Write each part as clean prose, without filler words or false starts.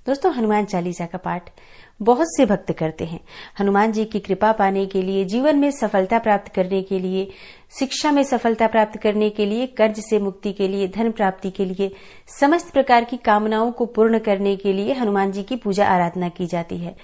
दोस्तों, हनुमान चालीसा का पाठ बहुत से भक्त करते हैं। हनुमान जी की कृपा पाने के लिए, जीवन में सफलता प्राप्त करने के लिए, शिक्षा में सफलता प्राप्त करने के लिए, कर्ज से मुक्ति के लिए, धन प्राप्ति के लिए, समस्त प्रकार की कामनाओं को पूर्ण करने के लिए हनुमान जी की पूजा आराधना की जाती है।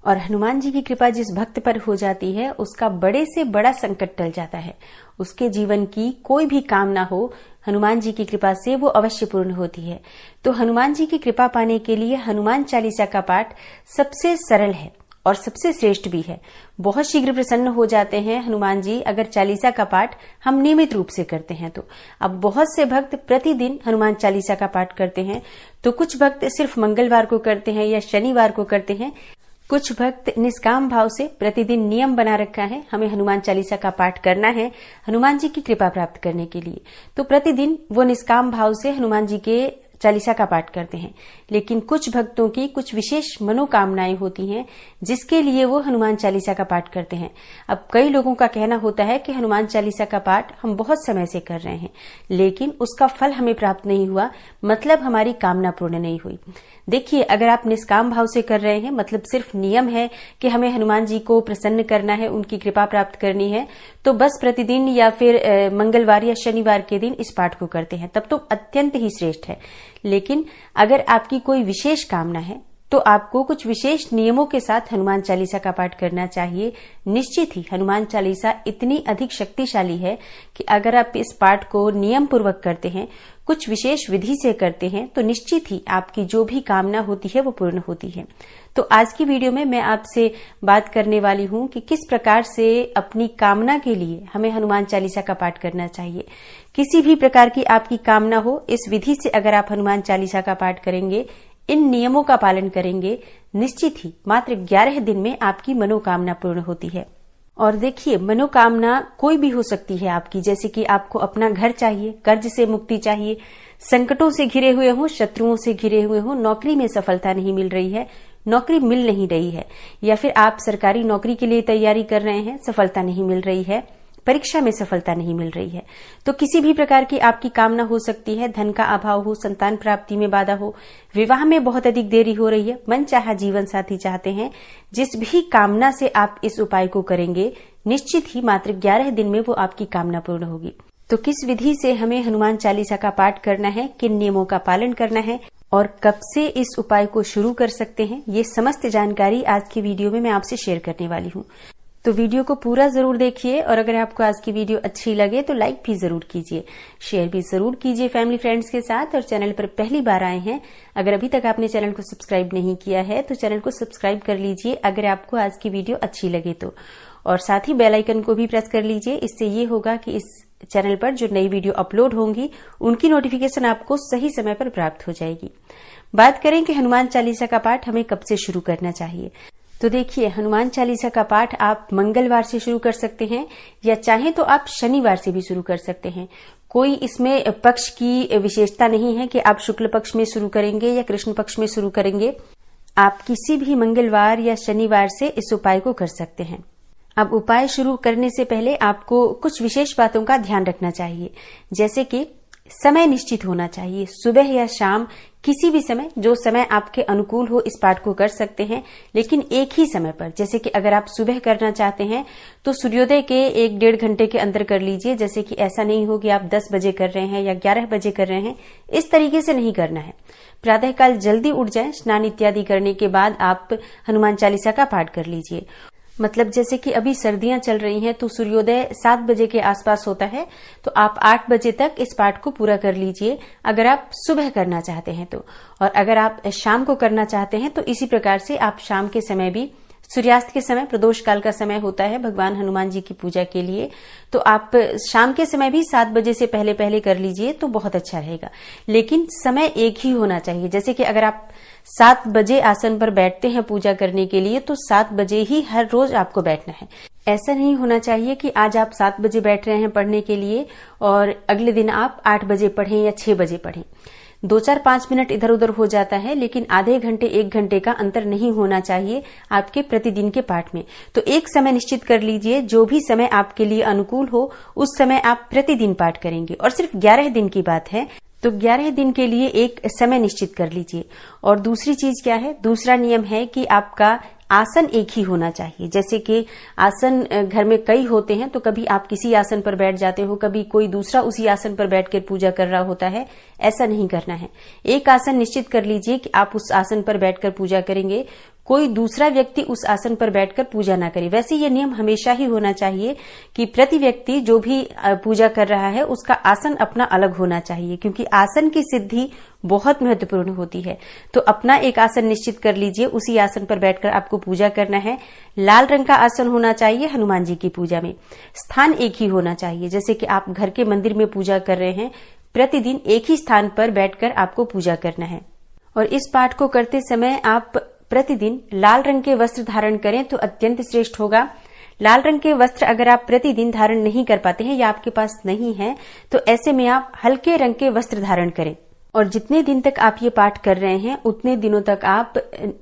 और हनुमान जी की कृपा जिस भक्त पर हो जाती है, उसका बड़े से बड़ा संकट टल जाता है। उसके जीवन की कोई भी कामना हो, हनुमान जी की कृपा से वो अवश्य पूर्ण होती है। तो हनुमान जी की कृपा पाने के लिए हनुमान चालीसा का पाठ सबसे सरल है और सबसे श्रेष्ठ भी है। बहुत शीघ्र प्रसन्न हो जाते हैं हनुमान जी अगर चालीसा का पाठ हम नियमित रूप से करते हैं तो। अब बहुत से भक्त प्रतिदिन हनुमान चालीसा का पाठ करते हैं, तो कुछ भक्त सिर्फ मंगलवार को करते हैं या शनिवार को करते हैं। कुछ भक्त निष्काम भाव से प्रतिदिन नियम बना रखा है, हमें हनुमान चालीसा का पाठ करना है हनुमान जी की कृपा प्राप्त करने के लिए। तो प्रतिदिन वो निष्काम भाव से हनुमान जी के चालीसा का पाठ करते हैं। लेकिन कुछ भक्तों की कुछ विशेष मनोकामनाएं होती हैं जिसके लिए वो हनुमान चालीसा का पाठ करते हैं। अब कई लोगों का कहना होता है कि हनुमान चालीसा का पाठ हम बहुत समय से कर रहे हैं, लेकिन उसका फल हमें प्राप्त नहीं हुआ, मतलब हमारी कामना पूर्ण नहीं हुई। देखिए, अगर आप निष्काम भाव से कर रहे हैं, मतलब सिर्फ नियम है कि हमें हनुमान जी को प्रसन्न करना है, उनकी कृपा प्राप्त करनी है, तो बस प्रतिदिन या फिर मंगलवार या शनिवार के दिन इस पाठ को करते हैं, तब तो अत्यंत ही श्रेष्ठ है। लेकिन अगर आपकी कोई विशेष कामना है तो आपको कुछ विशेष नियमों के साथ हनुमान चालीसा का पाठ करना चाहिए। निश्चित ही हनुमान चालीसा इतनी अधिक शक्तिशाली है कि अगर आप इस पाठ को नियम पूर्वक करते हैं, कुछ विशेष विधि से करते हैं, तो निश्चित ही आपकी जो भी कामना होती है वो पूर्ण होती है। तो आज की वीडियो में मैं आपसे बात करने वाली हूं कि किस प्रकार से अपनी कामना के लिए हमें हनुमान चालीसा का पाठ करना चाहिए। किसी भी प्रकार की आपकी कामना हो, इस विधि से अगर आप हनुमान चालीसा का पाठ करेंगे, इन नियमों का पालन करेंगे, निश्चित ही मात्र 11 दिन में आपकी मनोकामना पूर्ण होती है। और देखिए, मनोकामना कोई भी हो सकती है आपकी, जैसे कि आपको अपना घर चाहिए, कर्ज से मुक्ति चाहिए, संकटों से घिरे हुए हो, शत्रुओं से घिरे हुए हो, नौकरी में सफलता नहीं मिल रही है, नौकरी मिल नहीं रही है, या फिर आप सरकारी नौकरी के लिए तैयारी कर रहे हैं, सफलता नहीं मिल रही है, परीक्षा में सफलता नहीं मिल रही है। तो किसी भी प्रकार की आपकी कामना हो सकती है। धन का अभाव हो, संतान प्राप्ति में बाधा हो, विवाह में बहुत अधिक देरी हो रही है, मनचाहा जीवन साथी चाहते हैं, जिस भी कामना से आप इस उपाय को करेंगे, निश्चित ही मात्र 11 दिन में वो आपकी कामना पूर्ण होगी। तो किस विधि से हमें हनुमान चालीसा का पाठ करना है, किन नियमों का पालन करना है और कब से इस उपाय को शुरू कर सकते हैं, ये समस्त जानकारी आज की वीडियो में मैं आपसे शेयर करने वाली हूँ। तो वीडियो को पूरा जरूर देखिए, और अगर आपको आज की वीडियो अच्छी लगे तो लाइक भी जरूर कीजिए, शेयर भी जरूर कीजिए फैमिली फ्रेंड्स के साथ। और चैनल पर पहली बार आए हैं, अगर अभी तक आपने चैनल को सब्सक्राइब नहीं किया है तो चैनल को सब्सक्राइब कर लीजिए अगर आपको आज की वीडियो अच्छी लगे तो। और साथ ही बेल आइकन को भी प्रेस कर लीजिए, इससे ये होगा कि इस चैनल पर जो नई वीडियो अपलोड होंगी उनकी नोटिफिकेशन आपको सही समय पर प्राप्त हो जाएगी। बात करें कि हनुमान चालीसा का पाठ हमें कब से शुरू करना चाहिए, तो देखिए, हनुमान चालीसा का पाठ आप मंगलवार से शुरू कर सकते हैं, या चाहे तो आप शनिवार से भी शुरू कर सकते हैं। कोई इसमें पक्ष की विशेषता नहीं है कि आप शुक्ल पक्ष में शुरू करेंगे या कृष्ण पक्ष में शुरू करेंगे। आप किसी भी मंगलवार या शनिवार से इस उपाय को कर सकते हैं। अब उपाय शुरू करने से पहले आपको कुछ विशेष बातों का ध्यान रखना चाहिए, जैसे कि समय निश्चित होना चाहिए। सुबह या शाम किसी भी समय, जो समय आपके अनुकूल हो, इस पाठ को कर सकते हैं, लेकिन एक ही समय पर। जैसे कि अगर आप सुबह करना चाहते हैं तो सूर्योदय के 1-1.5 घंटे के अंदर कर लीजिए। जैसे कि ऐसा नहीं हो कि आप 10 बजे कर रहे हैं या 11 बजे कर रहे हैं, इस तरीके से नहीं करना है। प्रातःकाल जल्दी उठ जाएं, स्नान इत्यादि करने के बाद आप हनुमान चालीसा का पाठ कर लीजिए। मतलब जैसे कि अभी सर्दियां चल रही हैं तो सूर्योदय 7 बजे के आसपास होता है, तो आप 8 बजे तक इस पाठ को पूरा कर लीजिए अगर आप सुबह करना चाहते हैं तो। और अगर आप शाम को करना चाहते हैं तो इसी प्रकार से आप शाम के समय भी, सूर्यास्त के समय प्रदोष काल का समय होता है भगवान हनुमान जी की पूजा के लिए, तो आप शाम के समय भी 7 बजे से पहले पहले कर लीजिए तो बहुत अच्छा रहेगा। लेकिन समय एक ही होना चाहिए। जैसे कि अगर आप 7 बजे आसन पर बैठते हैं पूजा करने के लिए, तो 7 बजे ही हर रोज आपको बैठना है। ऐसा नहीं होना चाहिए कि आज आप 7 बजे बैठ रहे हैं पढ़ने के लिए और अगले दिन आप 8 बजे पढ़ें या 6 बजे पढ़ें। 2-4-5 मिनट इधर उधर हो जाता है, लेकिन आधे घंटे 1 घंटे का अंतर नहीं होना चाहिए आपके प्रतिदिन के पाठ में। तो एक समय निश्चित कर लीजिए, जो भी समय आपके लिए अनुकूल हो उस समय आप प्रतिदिन पाठ करेंगे। और सिर्फ 11 दिन की बात है, तो 11 दिन के लिए एक समय निश्चित कर लीजिए। और दूसरी चीज क्या है, दूसरा नियम है कि आपका आसन एक ही होना चाहिए। जैसे कि आसन घर में कई होते हैं, तो कभी आप किसी आसन पर बैठ जाते हो, कभी कोई दूसरा उसी आसन पर बैठकर पूजा कर रहा होता है। ऐसा नहीं करना है। एक आसन निश्चित कर लीजिए कि आप उस आसन पर बैठकर पूजा करेंगे, कोई दूसरा व्यक्ति उस आसन पर बैठकर पूजा ना करे। वैसे ये नियम हमेशा ही होना चाहिए कि प्रति व्यक्ति जो भी पूजा कर रहा है उसका आसन अपना अलग होना चाहिए, क्योंकि आसन की सिद्धि बहुत महत्वपूर्ण होती है। तो अपना एक आसन निश्चित कर लीजिए, उसी आसन पर बैठकर आपको पूजा करना है। लाल रंग का आसन होना चाहिए हनुमान जी की पूजा में। स्थान एक ही होना चाहिए। जैसे कि आप घर के मंदिर में पूजा कर रहे हैं, प्रतिदिन एक ही स्थान पर बैठकर आपको पूजा करना है। और इस पाठ को करते समय आप प्रतिदिन लाल रंग के वस्त्र धारण करें तो अत्यंत श्रेष्ठ होगा। लाल रंग के वस्त्र अगर आप प्रतिदिन धारण नहीं कर पाते हैं या आपके पास नहीं है, तो ऐसे में आप हल्के रंग के वस्त्र धारण करें। और जितने दिन तक आप ये पाठ कर रहे हैं उतने दिनों तक आप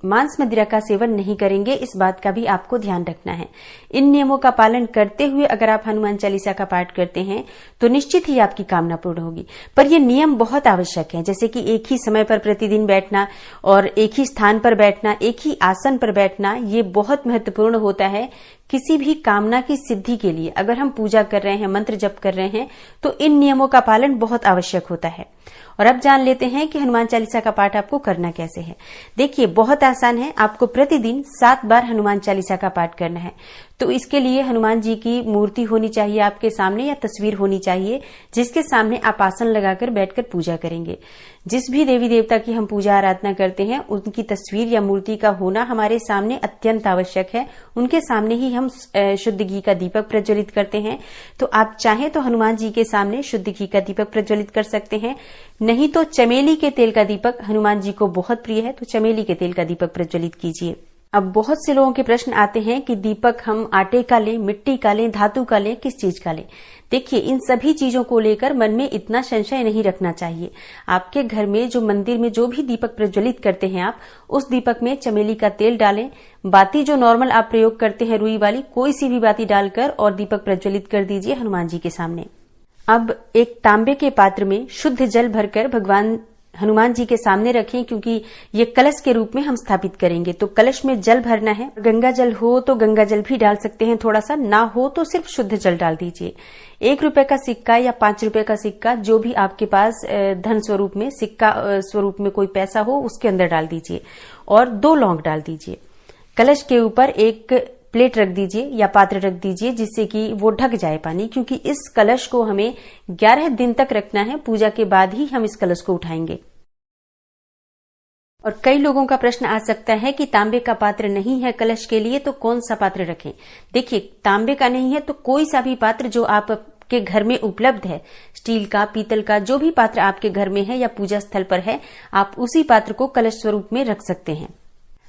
मांस मदिरा का सेवन नहीं करेंगे। इस बात का भी आपको ध्यान रखना है। इन नियमों का पालन करते हुए अगर आप हनुमान चालीसा का पाठ करते हैं तो निश्चित ही आपकी कामना पूर्ण होगी। पर ये नियम बहुत आवश्यक है, जैसे कि एक ही समय पर प्रतिदिन बैठना और एक ही स्थान पर बैठना, एक ही आसन पर बैठना, ये बहुत महत्वपूर्ण होता है किसी भी कामना की सिद्धि के लिए। अगर हम पूजा कर रहे हैं, मंत्र जप कर रहे हैं, तो इन नियमों का पालन बहुत आवश्यक होता है। और अब जान लेते हैं कि हनुमान चालीसा का पाठ आपको करना कैसे है। देखिए, बहुत आसान है। आपको प्रतिदिन 7 बार हनुमान चालीसा का पाठ करना है। तो इसके लिए हनुमान जी की मूर्ति होनी चाहिए आपके सामने, या तस्वीर होनी चाहिए जिसके सामने आप आसन लगाकर बैठकर पूजा करेंगे। जिस भी देवी देवता की हम पूजा आराधना करते हैं, उनकी तस्वीर या मूर्ति का होना हमारे सामने अत्यंत आवश्यक है। उनके सामने ही हम शुद्ध घी का दीपक प्रज्वलित करते हैं। तो आप चाहें तो हनुमान जी के सामने शुद्ध घी का दीपक प्रज्वलित कर सकते हैं, नहीं तो चमेली के तेल का दीपक हनुमान जी को बहुत प्रिय है, तो चमेली के तेल का दीपक प्रज्वलित कीजिए। अब बहुत से लोगों के प्रश्न आते हैं कि दीपक हम आटे का लें, मिट्टी का लें, धातु का लें, किस चीज का लें। देखिए, इन सभी चीजों को लेकर मन में इतना संशय नहीं रखना चाहिए। आपके घर में जो मंदिर में जो भी दीपक प्रज्वलित करते हैं आप, उस दीपक में चमेली का तेल डालें। बाती जो नॉर्मल आप प्रयोग करते हैं रुई वाली, कोई सी भी बाती डालकर और दीपक प्रज्वलित कर दीजिए हनुमान जी के सामने। अब एक तांबे के पात्र में शुद्ध जल भरकर भगवान हनुमान जी के सामने रखें, क्योंकि ये कलश के रूप में हम स्थापित करेंगे। तो कलश में जल भरना है। गंगा जल हो तो गंगा जल भी डाल सकते हैं थोड़ा सा, ना हो तो सिर्फ शुद्ध जल डाल दीजिए। 1 रुपए का सिक्का या 5 रुपए का सिक्का, जो भी आपके पास धन स्वरूप में, सिक्का स्वरूप में कोई पैसा हो, उसके अंदर डाल दीजिए और 2 लौंग डाल दीजिए। कलश के ऊपर एक प्लेट रख दीजिए या पात्र रख दीजिए, जिससे कि वो ढक जाए पानी, क्योंकि इस कलश को हमें 11 दिन तक रखना है। पूजा के बाद ही हम इस कलश को उठाएंगे। और कई लोगों का प्रश्न आ सकता है कि तांबे का पात्र नहीं है कलश के लिए, तो कौन सा पात्र रखें। देखिए, तांबे का नहीं है तो कोई सा भी पात्र जो आपके घर में उपलब्ध है, स्टील का, पीतल का, जो भी पात्र आपके घर में है या पूजा स्थल पर है, आप उसी पात्र को कलश स्वरूप में रख सकते हैं।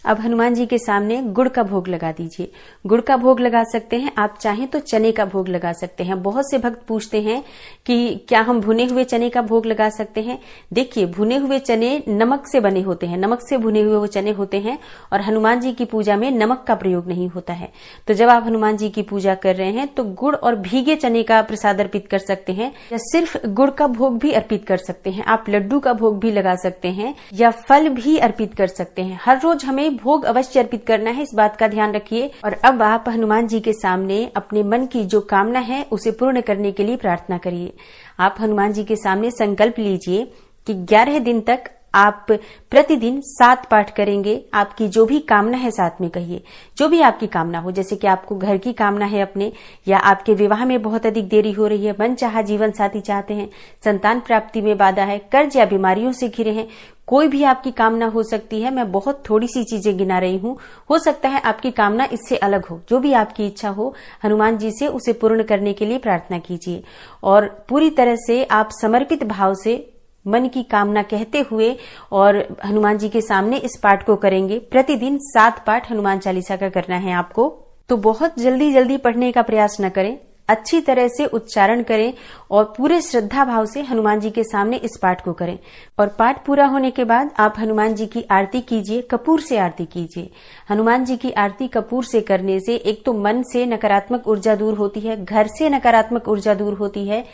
अब हनुमान जी के सामने गुड़ का भोग लगा दीजिए। गुड़ का भोग लगा सकते हैं, आप चाहें तो चने का भोग लगा सकते हैं। बहुत से भक्त पूछते हैं कि क्या हम भुने हुए चने का भोग लगा सकते हैं। देखिए, भुने हुए चने नमक से बने होते हैं, नमक से भुने हुए वो चने होते हैं, और हनुमान जी की पूजा में नमक का प्रयोग नहीं होता है। तो जब आप हनुमान जी की पूजा कर रहे हैं तो गुड़ और भीगे चने का प्रसाद अर्पित कर सकते हैं, या सिर्फ गुड़ का भोग भी अर्पित कर सकते हैं। आप लड्डू का भोग भी लगा सकते हैं या फल भी अर्पित कर सकते हैं। हर रोज हमें भोग अवश्य अर्पित करना है, इस बात का ध्यान रखिए। और अब आप हनुमान जी के सामने अपने मन की जो कामना है उसे पूर्ण करने के लिए प्रार्थना करिए। आप हनुमान जी के सामने संकल्प लीजिए कि 11 दिन तक आप प्रतिदिन 7 पाठ करेंगे। आपकी जो भी कामना है साथ में कहिए, जो भी आपकी कामना हो। जैसे कि आपको घर की कामना है अपने, या आपके विवाह में बहुत अधिक देरी हो रही है, मनचाहा जीवन साथी चाहते हैं, संतान प्राप्ति में बाधा है, कर्ज या बीमारियों से घिरे हैं, कोई भी आपकी कामना हो सकती है। मैं बहुत थोड़ी सी चीजें गिना रही हूँ, हो सकता है आपकी कामना इससे अलग हो। जो भी आपकी इच्छा हो, हनुमान जी से उसे पूर्ण करने के लिए प्रार्थना कीजिए। और पूरी तरह से आप समर्पित भाव से मन की कामना कहते हुए और हनुमान जी के सामने इस पाठ को करेंगे। प्रतिदिन 7 पाठ हनुमान चालीसा का करना है आपको। तो बहुत जल्दी जल्दी पढ़ने का प्रयास न करें, अच्छी तरह से उच्चारण करें और पूरे श्रद्धा भाव से हनुमान जी के सामने इस पाठ को करें। और पाठ पूरा होने के बाद आप हनुमान जी की आरती कीजिए, कपूर से आरती कीजिए। हनुमान जी की आरती कपूर से करने से एक तो मन से नकारात्मक ऊर्जा दूर होती है, घर से नकारात्मक ऊर्जा दूर होती है,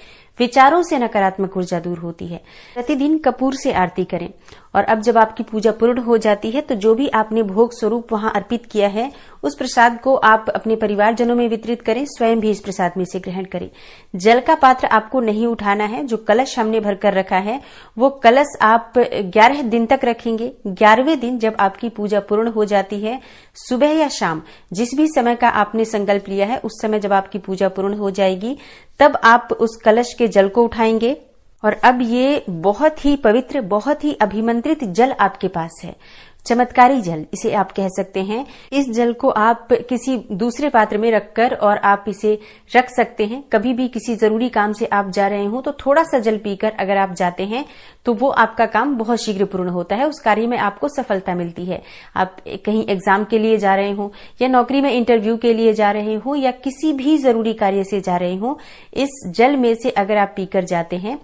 विचारों से नकारात्मक ऊर्जा दूर होती है। प्रतिदिन कपूर से आरती करें और अब जब आपकी पूजा पूर्ण हो जाती है तो जो भी आपने भोग स्वरूप वहां अर्पित किया है उस प्रसाद को आप अपने परिवारजनों में वितरित करें, स्वयं भी इस प्रसाद में से ग्रहण करें। जल का पात्र आपको नहीं उठाना है। जो कलश हमने भरकर रखा है वो कलश आप 11 दिन तक रखेंगे। 11वें दिन जब आपकी पूजा पूर्ण हो जाती है, सुबह या शाम जिस भी समय का आपने संकल्प लिया है उस समय जब आपकी पूजा पूर्ण हो जाएगी तब आप उस कलश के जल को उठाएंगे और अब ये बहुत ही पवित्र, बहुत ही अभिमंत्रित जल आपके पास है। चमत्कारी जल इसे आप कह सकते हैं। इस जल को आप किसी दूसरे पात्र में रखकर और आप इसे रख सकते हैं। कभी भी किसी जरूरी काम से आप जा रहे हो तो थोड़ा सा जल पीकर अगर आप जाते हैं तो वो आपका काम बहुत शीघ्र पूर्ण होता है, उस कार्य में आपको सफलता मिलती है। आप कहीं एग्जाम के लिए जा रहे हो या नौकरी में इंटरव्यू के लिए जा रहे हो या किसी भी जरूरी कार्य से जा रहे हो, इस जल में से अगर आप पीकर जाते हैं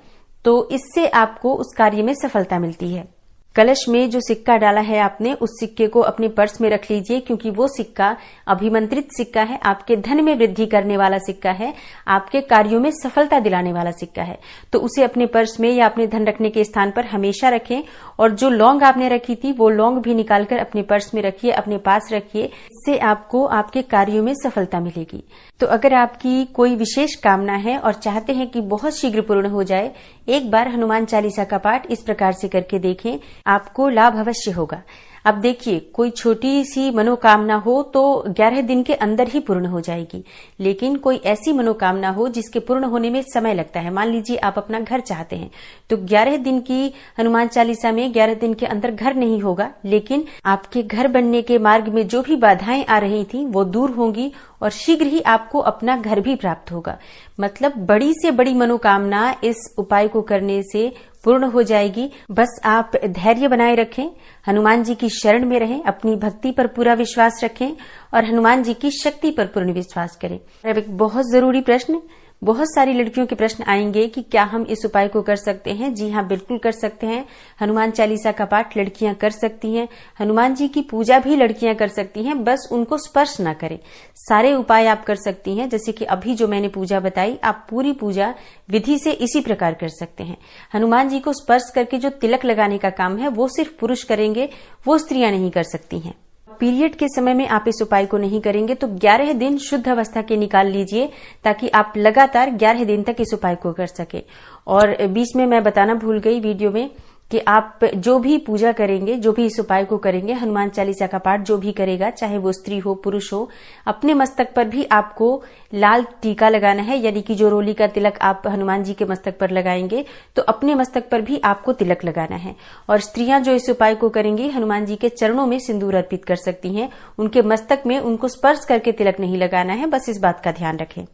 तो इससे आपको उस कार्य में सफलता मिलती है। कलश में जो सिक्का डाला है आपने उस सिक्के को अपने पर्स में रख लीजिए, क्योंकि वो सिक्का अभिमंत्रित सिक्का है, आपके धन में वृद्धि करने वाला सिक्का है, आपके कार्यों में सफलता दिलाने वाला सिक्का है। तो उसे अपने पर्स में या अपने धन रखने के स्थान पर हमेशा रखें। और जो लौंग आपने रखी थी वो लौंग भी निकालकर अपने पर्स में रखिए, अपने पास रखिए। इससे आपको आपके कार्यों में सफलता मिलेगी। तो अगर आपकी कोई विशेष कामना है और चाहते हैं कि बहुत शीघ्र पूर्ण हो जाए, एक बार हनुमान चालीसा का पाठ इस प्रकार से करके देखें, आपको लाभ अवश्य होगा। अब देखिए, कोई छोटी सी मनोकामना हो तो 11 दिन के अंदर ही पूर्ण हो जाएगी, लेकिन कोई ऐसी मनोकामना हो जिसके पूर्ण होने में समय लगता है। मान लीजिए आप अपना घर चाहते हैं तो 11 दिन की हनुमान चालीसा में 11 दिन के अंदर घर नहीं होगा, लेकिन आपके घर बनने के मार्ग में जो भी बाधाएं आ रही थी वो दूर होंगी और शीघ्र ही आपको अपना घर भी प्राप्त होगा। मतलब बड़ी से बड़ी मनोकामना इस उपाय को करने से पूर्ण हो जाएगी। बस आप धैर्य बनाए रखें, हनुमान जी की शरण में रहें, अपनी भक्ति पर पूरा विश्वास रखें और हनुमान जी की शक्ति पर पूर्ण विश्वास करें। अब एक बहुत जरूरी प्रश्न, बहुत सारी लड़कियों के प्रश्न आएंगे कि क्या हम इस उपाय को कर सकते हैं? जी हाँ, बिल्कुल कर सकते हैं। हनुमान चालीसा का पाठ लड़कियां कर सकती हैं, हनुमान जी की पूजा भी लड़कियां कर सकती हैं, बस उनको स्पर्श ना करें। सारे उपाय आप कर सकती हैं, जैसे कि अभी जो मैंने पूजा बताई, आप पूरी पूजा विधि से इसी प्रकार कर सकते हैं। हनुमान जी को स्पर्श करके जो तिलक लगाने का काम है वो सिर्फ पुरुष करेंगे, वो स्त्रियां नहीं कर सकती हैं। पीरियड के समय में आप इस उपाय को नहीं करेंगे तो 11 दिन शुद्ध अवस्था के निकाल लीजिए, ताकि आप लगातार 11 दिन तक इस उपाय को कर सके। और बीच में मैं बताना भूल गई वीडियो में कि आप जो भी पूजा करेंगे, जो भी इस उपाय को करेंगे, हनुमान चालीसा का पाठ जो भी करेगा, चाहे वो स्त्री हो पुरुष हो, अपने मस्तक पर भी आपको लाल टीका लगाना है। यानी कि जो रोली का तिलक आप हनुमान जी के मस्तक पर लगाएंगे तो अपने मस्तक पर भी आपको तिलक लगाना है। और स्त्रियां जो इस उपाय को करेंगी, हनुमान जी के चरणों में सिंदूर अर्पित कर सकती हैं, उनके मस्तक में उनको स्पर्श करके तिलक नहीं लगाना है, बस इस बात का ध्यान रखें।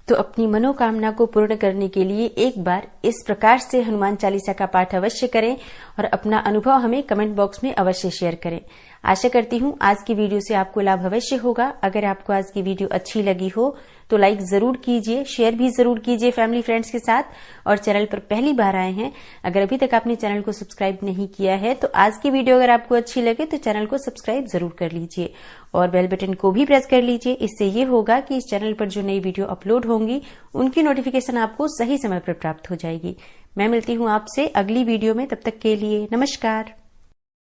तो अपनी मनोकामना को पूर्ण करने के लिए एक बार इस प्रकार से हनुमान चालीसा का पाठ अवश्य करें और अपना अनुभव हमें कमेंट बॉक्स में अवश्य शेयर करें। आशा करती हूँ आज की वीडियो से आपको लाभ अवश्य होगा। अगर आपको आज की वीडियो अच्छी लगी हो तो लाइक जरूर कीजिए, शेयर भी जरूर कीजिए फैमिली फ्रेंड्स के साथ। और चैनल पर पहली बार आए हैं, अगर अभी तक आपने चैनल को सब्सक्राइब नहीं किया है तो आज की वीडियो अगर आपको अच्छी लगे तो चैनल को सब्सक्राइब जरूर कर लीजिए और बेल बटन को भी प्रेस कर लीजिए। इससे ये होगा कि इस चैनल पर जो नई वीडियो अपलोड होंगी उनकी नोटिफिकेशन आपको सही समय पर प्राप्त हो जाएगी। मैं मिलती हूँ आपसे अगली वीडियो में, तब तक के लिए नमस्कार।